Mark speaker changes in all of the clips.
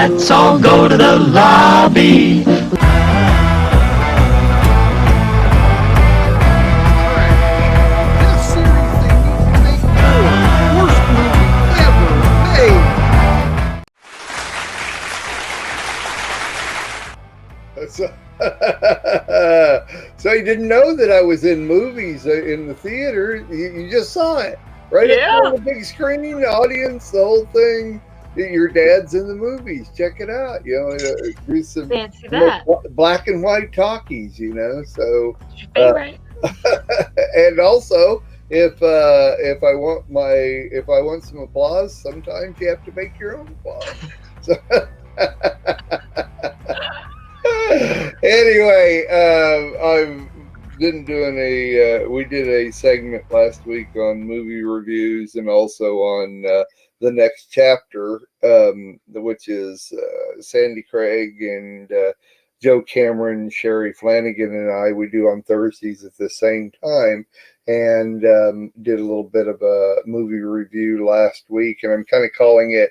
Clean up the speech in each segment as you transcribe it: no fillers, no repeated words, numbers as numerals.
Speaker 1: let's all go to the lobby.
Speaker 2: So you didn't know that I was in movies in the theater. You just saw it right up on the big screen, the audience, the whole thing. Your dad's in the movies. Check it out. Do some black and white talkies. So
Speaker 3: favorite.
Speaker 2: And also, if I want some applause, sometimes you have to make your own applause. So. Anyway, we did a segment last week on movie reviews and also on the next chapter, which is Sandy Craig and Joe Cameron, Sherry Flanagan, and we do on Thursdays at the same time, and did a little bit of a movie review last week, and I'm kind of calling it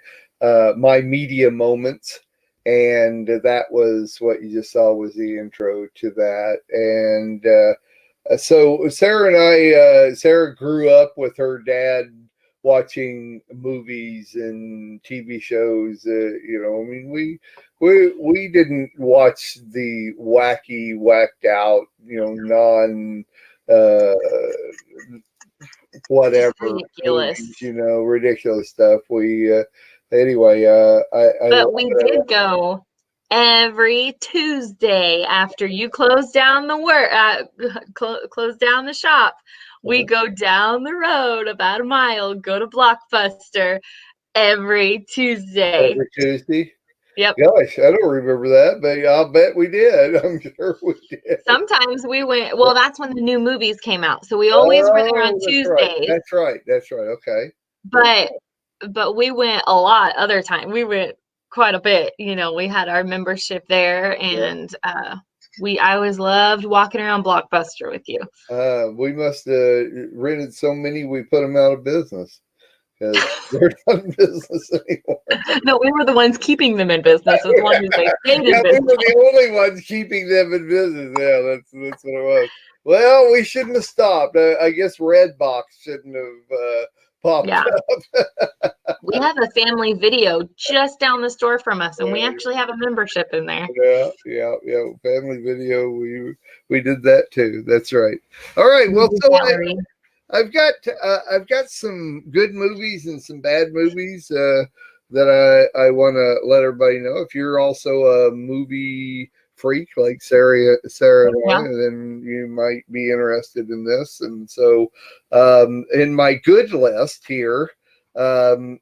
Speaker 2: My Media Moments. And that was what you just saw was the intro to that. And so Sarah grew up with her dad watching movies and TV shows. We didn't watch the wacky, whacked out, non whatever
Speaker 3: ridiculous,
Speaker 2: movies, ridiculous stuff. Anyway,
Speaker 3: but we did go every Tuesday after you close down close down the shop. We go down the road about a mile, go to Blockbuster every Tuesday.
Speaker 2: Every Tuesday?
Speaker 3: Yep.
Speaker 2: Gosh, I don't remember that, but I'll bet we did. I'm sure we did.
Speaker 3: Sometimes we went. Well, that's when the new movies came out, so we always were there on Tuesdays.
Speaker 2: That's right. Okay.
Speaker 3: But we went a lot other time. We went quite a bit. We had our membership there, and I always loved walking around Blockbuster with you.
Speaker 2: We must have rented so many we put them out of business because they're not in business anymore.
Speaker 3: No, we were the ones keeping them in business as long as they stayed in business.
Speaker 2: We were the only ones keeping them in business. Yeah, that's what it was. Well, we shouldn't have stopped. I guess Redbox shouldn't have popped up.
Speaker 3: We have a family video just down the store from us, and we actually have a membership in there.
Speaker 2: Yeah. Family video. We did that too. That's right. All right. Well, so I've got some good movies and some bad movies that I want to let everybody know. If you're also a movie freak like Sarah and I, then you might be interested in this. And so in my good list here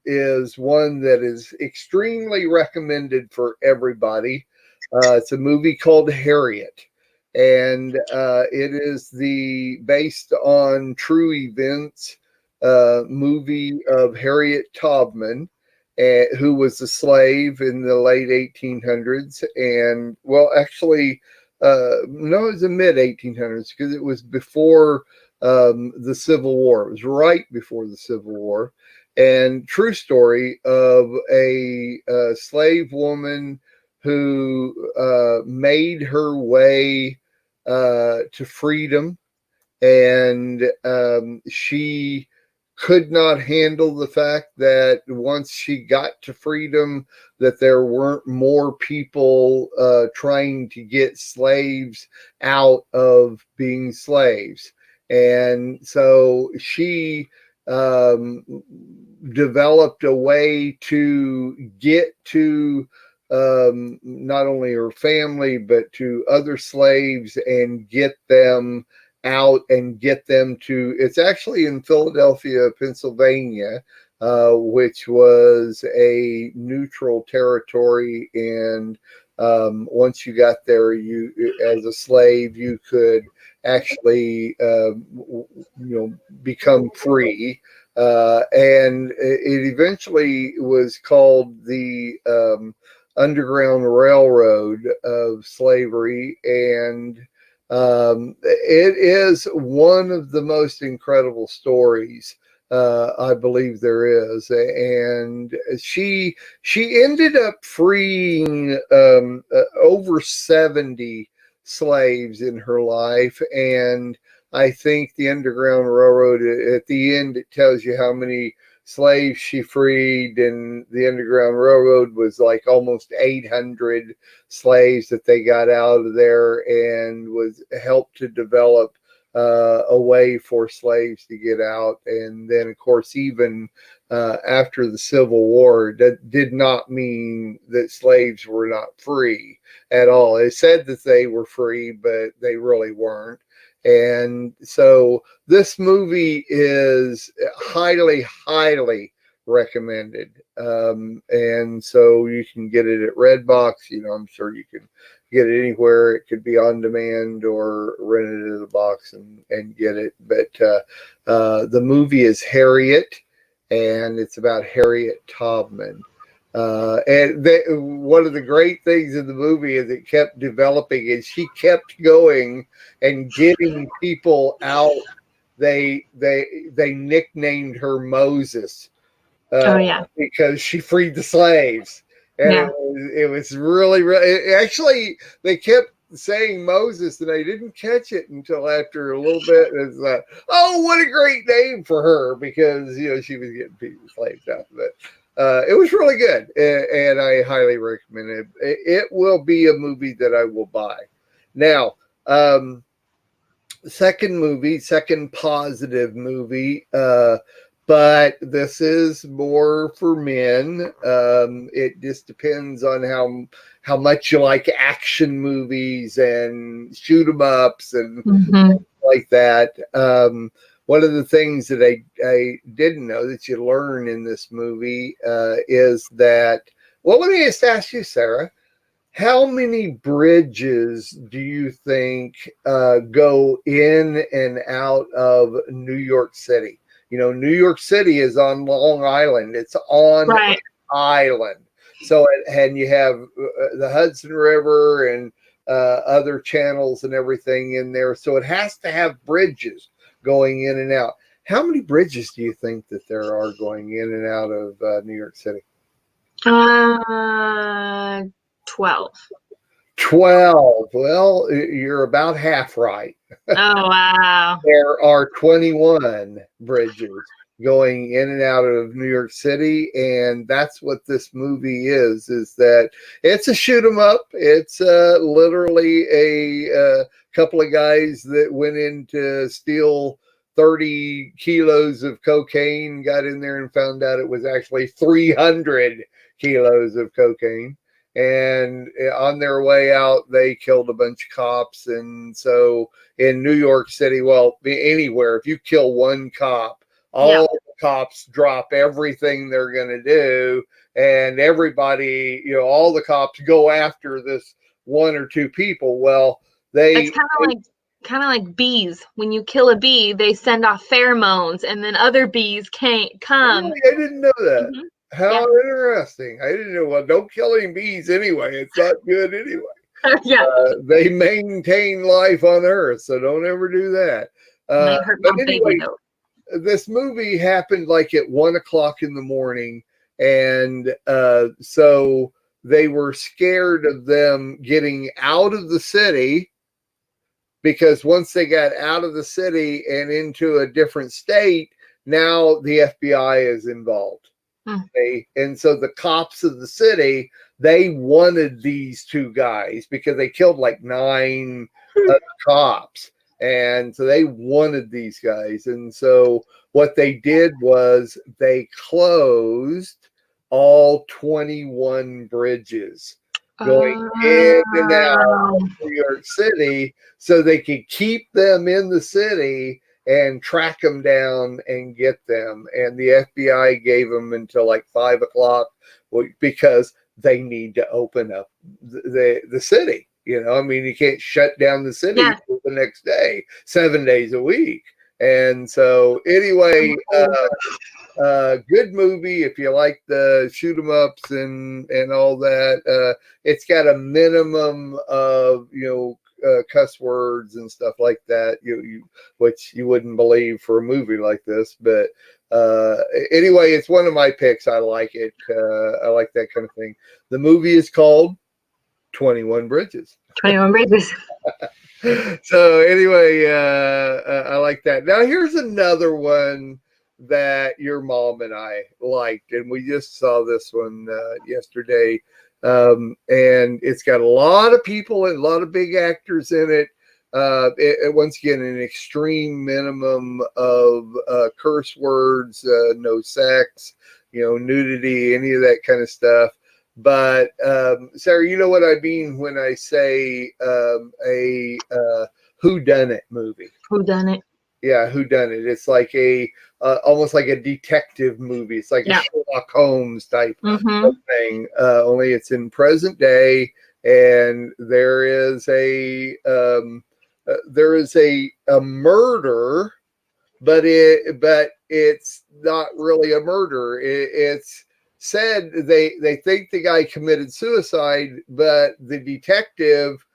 Speaker 2: is one that is extremely recommended for everybody. It's a movie called Harriet, and it is based on true events movie of Harriet Tubman, who was a slave in the late 1800s, and actually, no, it was the mid 1800s because it was before the Civil War. It was right before the Civil War, and true story of a slave woman who made her way to freedom, and she could not handle the fact that once she got to freedom that there weren't more people trying to get slaves out of being slaves. And so she developed a way to get to not only her family, but to other slaves and get them out and get them to, it's actually in Philadelphia, Pennsylvania, which was a neutral territory. And once you got there, you, as a slave, you could actually, become free. And it eventually was called the Underground Railroad of slavery. And it is one of the most incredible stories I believe there is, and she ended up freeing over 70 slaves in her life, and I think the Underground Railroad, at the end, it tells you how many slaves she freed, and the Underground Railroad was like almost 800 slaves that they got out of there, and was helped to develop a way for slaves to get out. And then, of course, even after the Civil War, that did not mean that slaves were not free at all. It said that they were free, but they really weren't. And so this movie is highly, highly recommended. And so you can get it at Redbox. I'm sure you can get it anywhere. It could be on demand or rent it in a box and get it. But the movie is Harriet, and it's about Harriet Tubman. One of the great things in the movie is it kept developing, and she kept going and getting people out. They nicknamed her Moses because she freed the slaves. And it was really, actually, they kept saying Moses, and I didn't catch it until after a little bit. It's oh, what a great name for her, because she was getting people slaves out of it. It was really good, and I highly recommend it. It will be a movie that I will buy. Now, second positive movie, but this is more for men. It just depends on how much you like action movies and shoot 'em ups and like that. One of the things that I didn't know that you learn in this movie is that, well, let me just ask you, Sarah, how many bridges do you think go in and out of New York City? New York City is on Long Island. It's on an island. So, and you have the Hudson River and other channels and everything in there. So it has to have bridges going in and out. How many bridges do you think that there are going in and out of New York City?
Speaker 3: 12.
Speaker 2: 12. Well, you're about half right.
Speaker 3: Oh, wow.
Speaker 2: There are 21 bridges going in and out of New York City, and that's what this movie is that it's a shoot 'em up. It's literally a couple of guys that went in to steal 30 kilos of cocaine, got in there and found out it was actually 300 kilos of cocaine. And on their way out, they killed a bunch of cops. And so in New York City, well, anywhere, if you kill one cop, all the cops drop everything they're going to do. And everybody, all the cops go after this one or two people. Well,
Speaker 3: it's kind of like bees. When you kill a bee, they send off pheromones, and then other bees can't come.
Speaker 2: Really? I didn't know that. How interesting. I didn't know. Well, don't kill any bees anyway. It's not good anyway. They maintain life on Earth, so don't ever do that. But anyway, this movie happened like at 1 o'clock in the morning, and so they were scared of them getting out of the city, because once they got out of the city and into a different state, now the FBI is involved. And so the cops of the city, they wanted these two guys because they killed like 9 cops. And so they wanted these guys. And so what they did was they closed all 21 bridges going in and out of New York City so they could keep them in the city and track them down and get them. And the FBI gave them until like 5 o'clock because they need to open up the city. I mean, you can't shut down the city the next day, 7 days a week. And so anyway, good movie if you like the shoot 'em ups and all that. It's got a minimum of cuss words and stuff like that, which you wouldn't believe for a movie like this. But anyway, it's one of my picks. I like it. I like that kind of thing. The movie is called 21 Bridges.
Speaker 3: 21 Bridges.
Speaker 2: So anyway, I like that. Now here's another one that your mom and I liked, and we just saw this one yesterday. And it's got a lot of people and a lot of big actors in it. Once again, an extreme minimum of curse words, no sex, nudity, any of that kind of stuff. But Sarah, you know what I mean when I say a whodunit movie.
Speaker 3: Whodunit.
Speaker 2: Yeah, whodunit. It's like almost like a detective movie. It's like a Sherlock Holmes type of thing. Only it's in present day, and there is a murder, but it's not really a murder. It's said they think the guy committed suicide, but the detective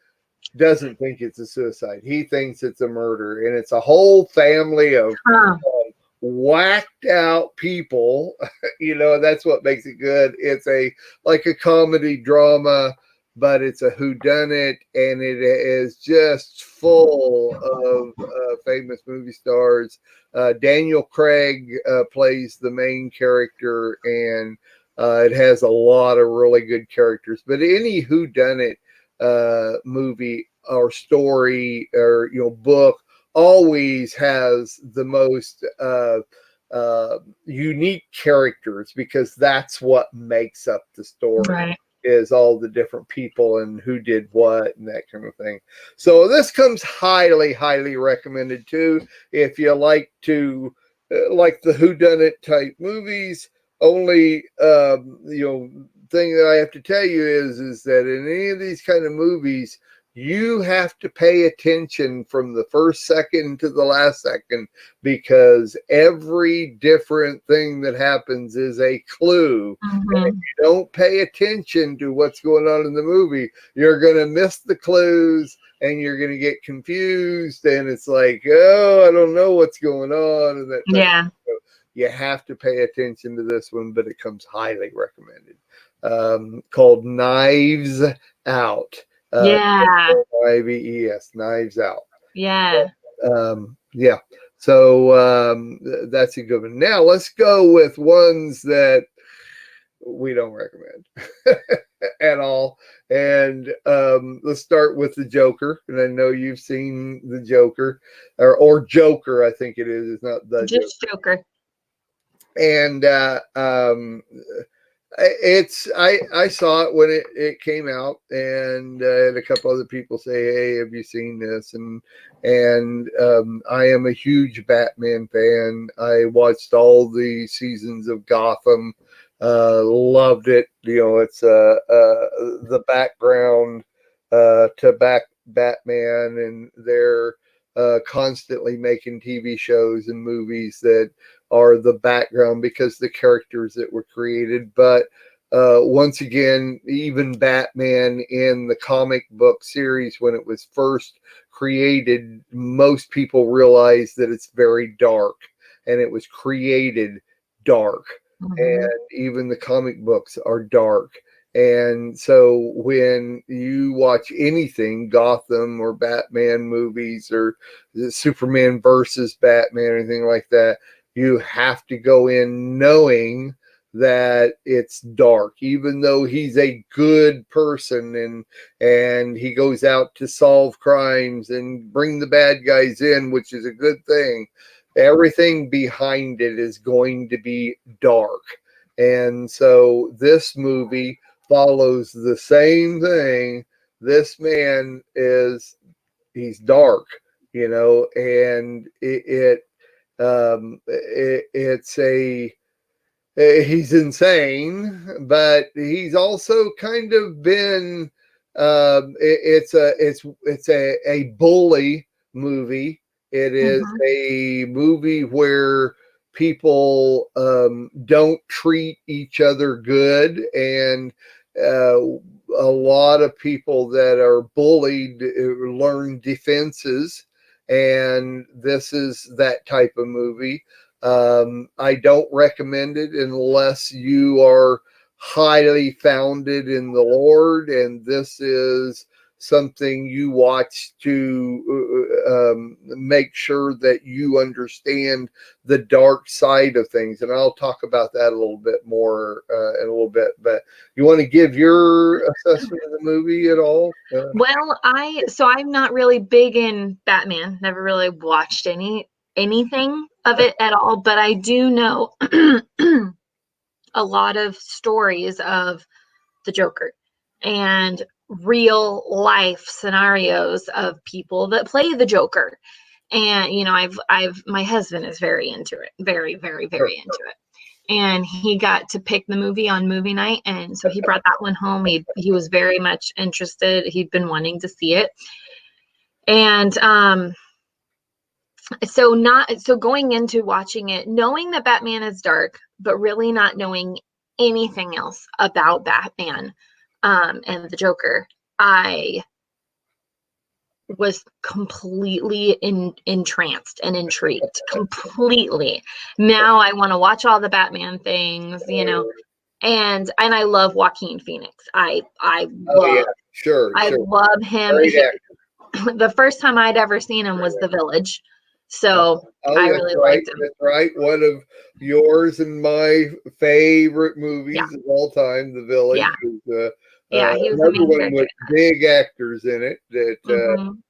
Speaker 2: doesn't think it's a suicide. He thinks it's a murder, and it's a whole family of whacked out people. That's what makes it good. It's like a comedy drama, but it's a whodunit, and it is just full of famous movie stars. Daniel Craig plays the main character, and it has a lot of really good characters. But any whodunit movie or story or book always has the most unique characters, because that's what makes up the story.
Speaker 3: Right.
Speaker 2: Is all the different people and who did what and that kind of thing. So this comes highly, highly recommended too. If you like to like the whodunit type movies. Only thing that I have to tell you is that in any of these kind of movies, you have to pay attention from the first second to the last second, because every different thing that happens is a clue. And if you don't pay attention to what's going on in the movie, you're going to miss the clues and you're going to get confused. And it's like, oh, I don't know what's going on. And that so you have to pay attention to this one, but it comes highly recommended. Called Knives Out. IVES, Knives Out.
Speaker 3: Yeah.
Speaker 2: Yeah. So that's a good one. Now let's go with ones that we don't recommend at all. And let's start with the Joker. And I know you've seen the Joker, or Joker, I think it is. It's not the
Speaker 3: just Joker.
Speaker 2: And I saw it when it came out, and I had a couple other people say, "Hey, have you seen this?" And I am a huge Batman fan. I watched all the seasons of Gotham, loved it. It's the background to Batman, and they're constantly making TV shows and movies that are the background because the characters that were created. But once again, even Batman in the comic book series, when it was first created, most people realized that it's very dark, and it was created dark. And even the comic books are dark. And so when you watch anything, Gotham or Batman movies or the Superman versus Batman or anything like that, you have to go in knowing that it's dark, even though he's a good person and he goes out to solve crimes and bring the bad guys in, which is a good thing. Everything behind it is going to be dark. And so this movie follows the same thing. This man he's dark, and he's insane, but he's also kind of been it's a bully movie. It is a movie where people don't treat each other good, and lot of people that are bullied learn defenses, and this is that type of movie. I don't recommend it unless you are highly founded in the Lord, and this is something you watch to make sure that you understand the dark side of things. And I'll talk about that a little bit more in a little bit. But you want to give your assessment of the movie at all?
Speaker 3: Well, I'm not really big in Batman. Never really watched anything of it at all, but I do know a lot of stories of the Joker and real life scenarios of people that play the Joker. And my husband is very into it, very, very, very into it. And he got to pick the movie on movie night, and so he brought that one home. He was very much interested. He'd been wanting to see it. And so going into watching it, knowing that Batman is dark, but really not knowing anything else about Batman and the Joker, I was completely entranced and intrigued. Completely. Now I want to watch all the Batman things, and I love Joaquin Phoenix. I love him. The first time I'd ever seen him was The Village. So I really liked him.
Speaker 2: That's right. One of yours and my favorite movies of all time, The Village.
Speaker 3: Yeah. He was
Speaker 2: another one
Speaker 3: character.
Speaker 2: with big actors in it that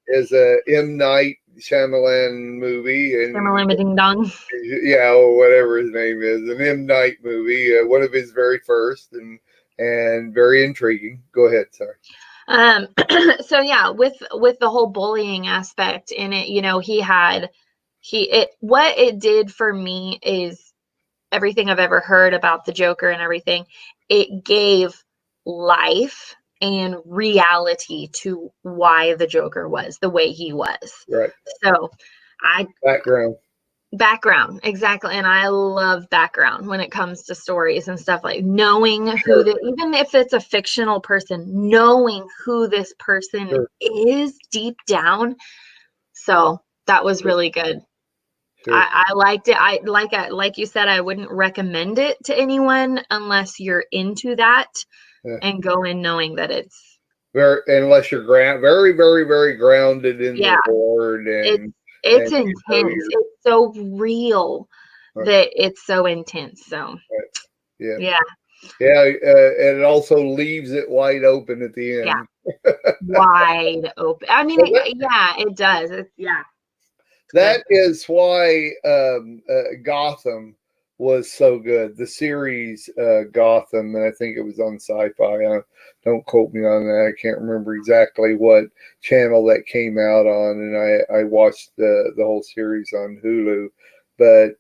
Speaker 2: is a M. Night Shyamalan movie. And
Speaker 3: Shyamalan Ding Dong.
Speaker 2: Yeah, or whatever his name is. An M. Night movie, one of his very first, and very intriguing. Go ahead, sorry.
Speaker 3: So yeah, with the whole bullying aspect in it, what it did for me is everything I've ever heard about the Joker and everything. It gave life and reality to why the Joker was the way he was.
Speaker 2: Right.
Speaker 3: So
Speaker 2: background,
Speaker 3: exactly. And I love background when it comes to stories and stuff, like knowing even if it's a fictional person, knowing who this person is deep down. So that was really good. I liked it. Like you said, I wouldn't recommend it to anyone unless you're into that and go in knowing that it's
Speaker 2: unless you're very, very, very grounded in the Lord, and
Speaker 3: it's intense. It's so real that it's so intense. So
Speaker 2: and it also leaves it wide open at the end.
Speaker 3: Wide open. I mean, it does.
Speaker 2: That is why Gotham was so good. The series Gotham, and I think it was on Sci-Fi. Don't quote me on that. I can't remember exactly what channel that came out on, and I watched the whole series on Hulu. But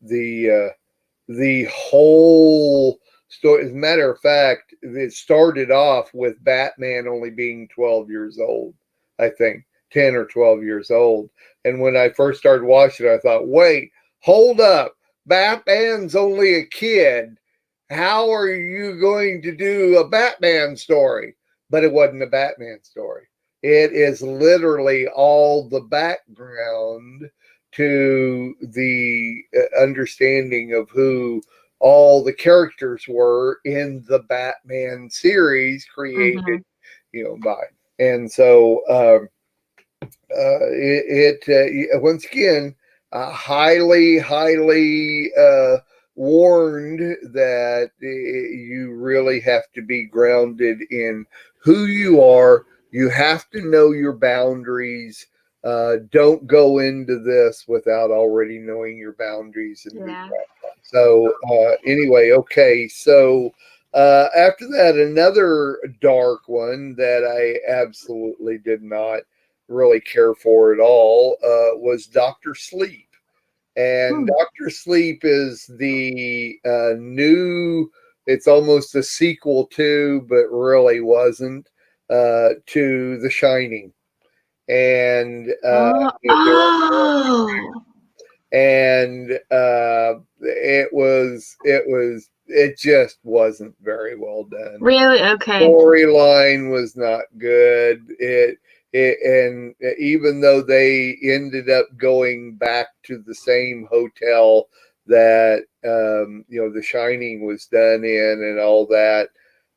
Speaker 2: the whole story, as a matter of fact, it started off with Batman only being 12 years old, I think. 10 or 12 years old. And when I first started watching it, I thought, wait, hold up. Batman's only a kid. How are you going to do a Batman story? But it wasn't a Batman story. It is literally all the background to the understanding of who all the characters were in the Batman series created, by. And so, once again, highly warned that you really have to be grounded in who you are. You have to know your boundaries. Don't go into this without already knowing your boundaries. So anyway, okay. So after that, another dark one that I absolutely did not really care for at all was Dr. Sleep. And Dr. Sleep is the new, it's almost a sequel to, but really wasn't, to The Shining. And it it just wasn't very well done.
Speaker 3: Really? Okay.
Speaker 2: Storyline was not good. And even though they ended up going back to the same hotel that The Shining was done in and all that,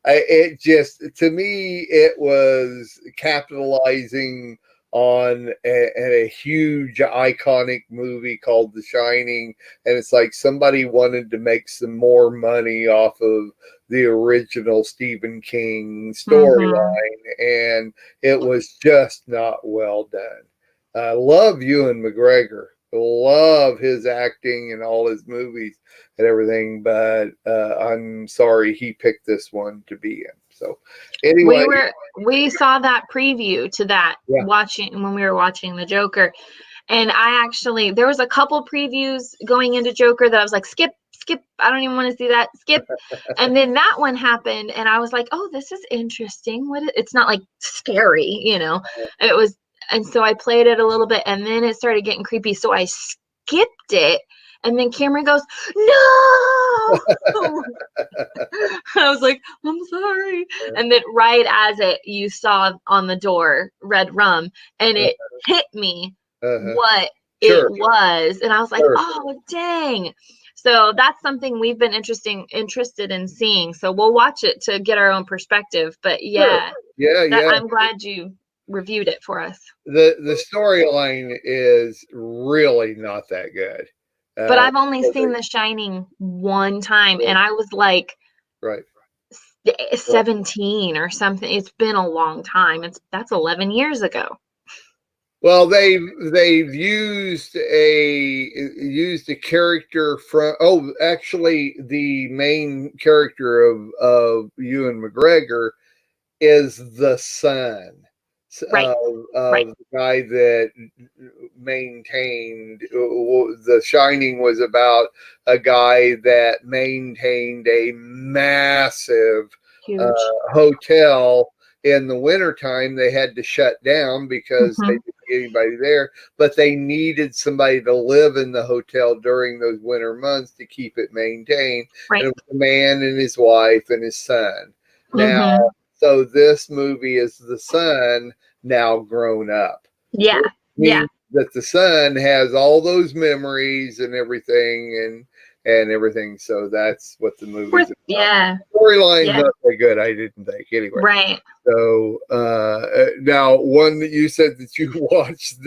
Speaker 2: it just, to me, it was capitalizing on a huge iconic movie called The Shining, and it's like somebody wanted to make some more money off of the original Stephen King storyline, and it was just not well done. I love Ewan McGregor, love his acting and all his movies and everything, but I'm sorry he picked this one to be in. So anyway,
Speaker 3: we saw that preview to that watching when we were watching the Joker, and there was a couple previews going into Joker that I was like, skip, I don't even want to see that, skip. And then that one happened, and I was like, oh, this is interesting. It's not like scary, it was. And so I played it a little bit, and then it started getting creepy, so I skipped it. And then Cameron goes, no. I was like, I'm sorry. And then right as you saw on the door, red rum, and it hit me what it was. And I was like, oh, dang. So that's something we've been interested in seeing. So we'll watch it to get our own perspective. But I'm glad you reviewed it for us.
Speaker 2: The storyline is really not that good.
Speaker 3: But I've only seen The Shining one time, and I was like 17 or something. It's been a long time. That's 11 years ago. Well,
Speaker 2: they've used a character from actually the main character of Ewan McGregor is the son of the guy that maintained The Shining. Was about a guy that maintained a massive hotel. In the wintertime, they had to shut down because they didn't get anybody there, but they needed somebody to live in the hotel during those winter months to keep it maintained. And it was a man and his wife and his son. Now, so this movie is the son now grown up.
Speaker 3: Yeah.
Speaker 2: That the son has all those memories and everything and everything. So that's what the movie is about.
Speaker 3: Yeah.
Speaker 2: Storyline's not that good, I didn't think. Anyway.
Speaker 3: Right.
Speaker 2: So now one that you said that you watched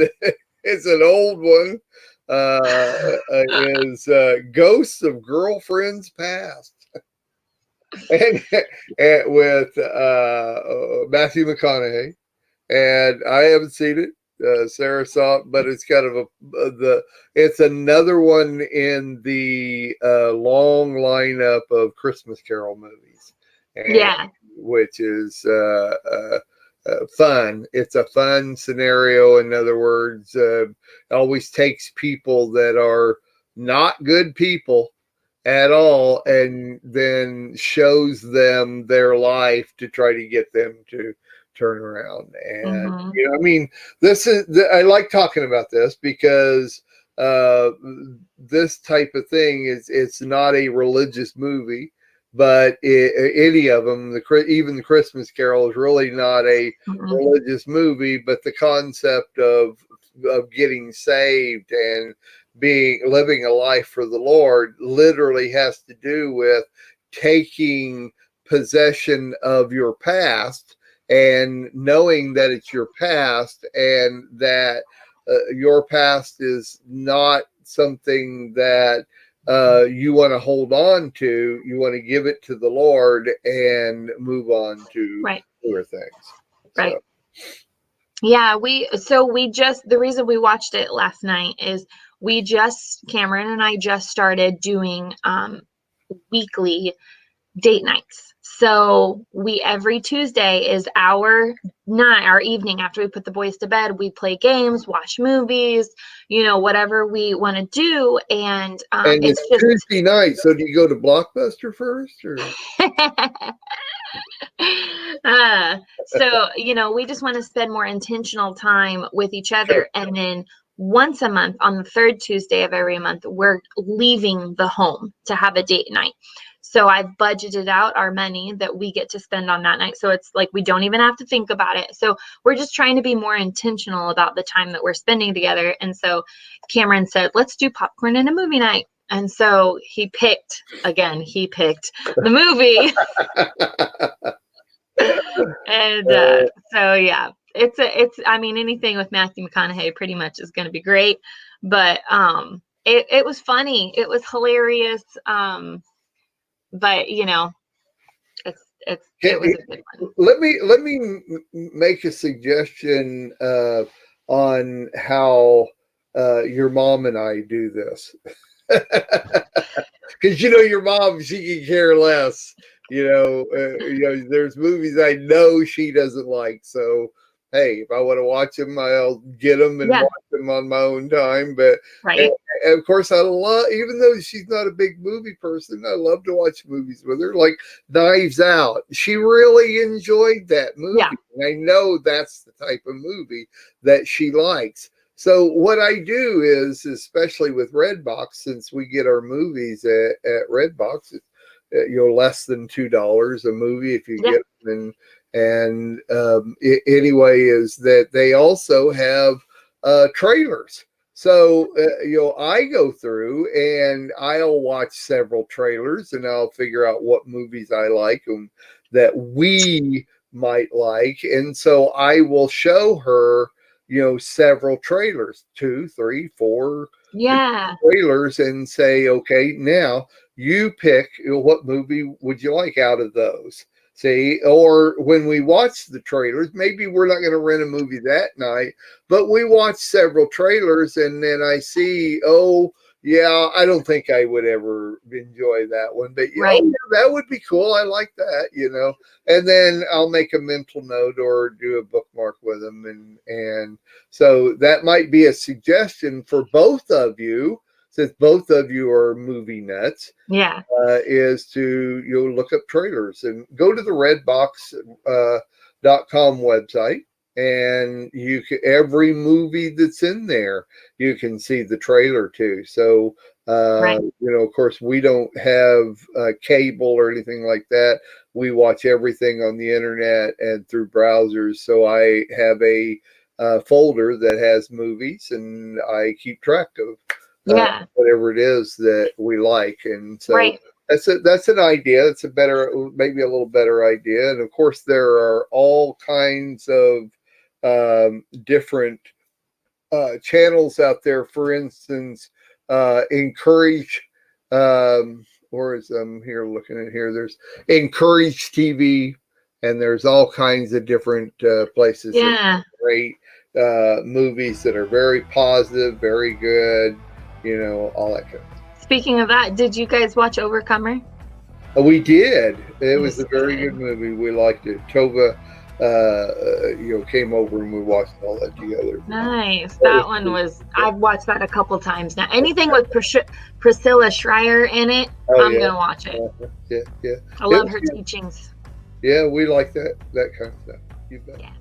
Speaker 2: it's an old one. Is Ghosts of Girlfriends Past. and with Matthew McConaughey, and I haven't seen it. Sarah saw it, but it's kind of it's another one in the long lineup of Christmas Carol movies, which is fun. It's a fun scenario. In other words, it always takes people that are not good people at all and then shows them their life to try to get them to turn around. And I mean, I like talking about this because this type of thing it's not a religious movie, but any of them, even the Christmas Carol, is really not a religious movie, but the concept of getting saved and living a life for the Lord literally has to do with taking possession of your past and knowing that it's your past and that your past is not something that you want to hold on to. You want to give it to the Lord and move on to newer things.
Speaker 3: Right. So. Yeah, the reason we watched it last night is Cameron and I just started doing weekly date nights. So every Tuesday is our evening after we put the boys to bed. We play games, watch movies, whatever we want to do. And
Speaker 2: it's just Tuesday night. So do you go to Blockbuster first, or?
Speaker 3: So we just want to spend more intentional time with each other. And then once a month, on the third Tuesday of every month, we're leaving the home to have a date night. So I've budgeted out our money that we get to spend on that night. So it's like we don't even have to think about it. So we're just trying to be more intentional about the time that we're spending together. And so Cameron said, let's do popcorn and a movie night. And so he picked the movie. And so yeah, I mean, anything with Matthew McConaughey pretty much is going to be great. But it was funny. It was hilarious. But you know, it was a good one.
Speaker 2: Let me make a suggestion on how your mom and I do this, because you know your mom, she can care less. There's movies I know she doesn't like, so hey, if I want to watch them, I'll get them and watch them on my own time. But
Speaker 3: right.
Speaker 2: And of course, I love, even though she's not a big movie person, I love to watch movies with her, like Knives Out. She really enjoyed that movie.
Speaker 3: Yeah.
Speaker 2: And I know that's the type of movie that she likes. So what I do is, especially with Redbox, since we get our movies at Redbox, it's less than $2 a movie if you get them. And anyway, is that they also have trailers. So, I go through and I'll watch several trailers and I'll figure out what movies I like and that we might like. And so I will show her, several trailers, 2, 3, 4 trailers, and say, okay, now you pick, what movie would you like out of those? See, or when we watch the trailers, maybe we're not going to rent a movie that night, but we watch several trailers and then I see, oh, yeah, I don't think I would ever enjoy that one, but
Speaker 3: right.
Speaker 2: That would be cool. I like that, and then I'll make a mental note or do a bookmark with them. And so that might be a suggestion for both of you, since both of you are movie nuts.
Speaker 3: Yeah.
Speaker 2: Is to look up trailers and go to the redbox.com website, and you can, every movie that's in there you can see the trailer too. So
Speaker 3: right.
Speaker 2: Of course we don't have cable or anything like that. We watch everything on the internet and through browsers. So I have a folder that has movies, and I keep track of whatever it is that we like. And so that's an idea. It's maybe a little better idea. And of course there are all kinds of different channels out there. For instance, Encourage, or as I'm here looking at here, there's Encourage TV, and there's all kinds of different places that great movies that are very positive, very good, all that kind of stuff.
Speaker 3: Speaking of that, did you guys watch Overcomer?
Speaker 2: We did. It was a very good movie. We liked it. Tova came over and we watched all that together.
Speaker 3: Nice. That one was, I've watched that a couple times now. Anything with Priscilla Schreier in it, I'm going to watch it.
Speaker 2: Yeah.
Speaker 3: I love her teachings.
Speaker 2: Yeah, we like that kind of stuff. You bet.
Speaker 3: Yeah.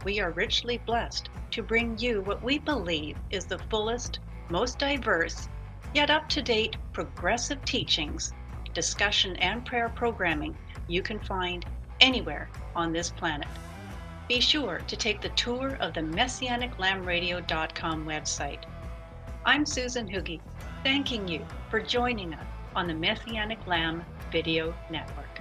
Speaker 4: We are richly blessed to bring you what we believe is the fullest, most diverse, yet up-to-date progressive teachings, discussion, and prayer programming you can find anywhere on this planet. Be sure to take the tour of the MessianicLambRadio.com website. I'm Susan Hoogie, thanking you for joining us on the Messianic Lamb Video Network.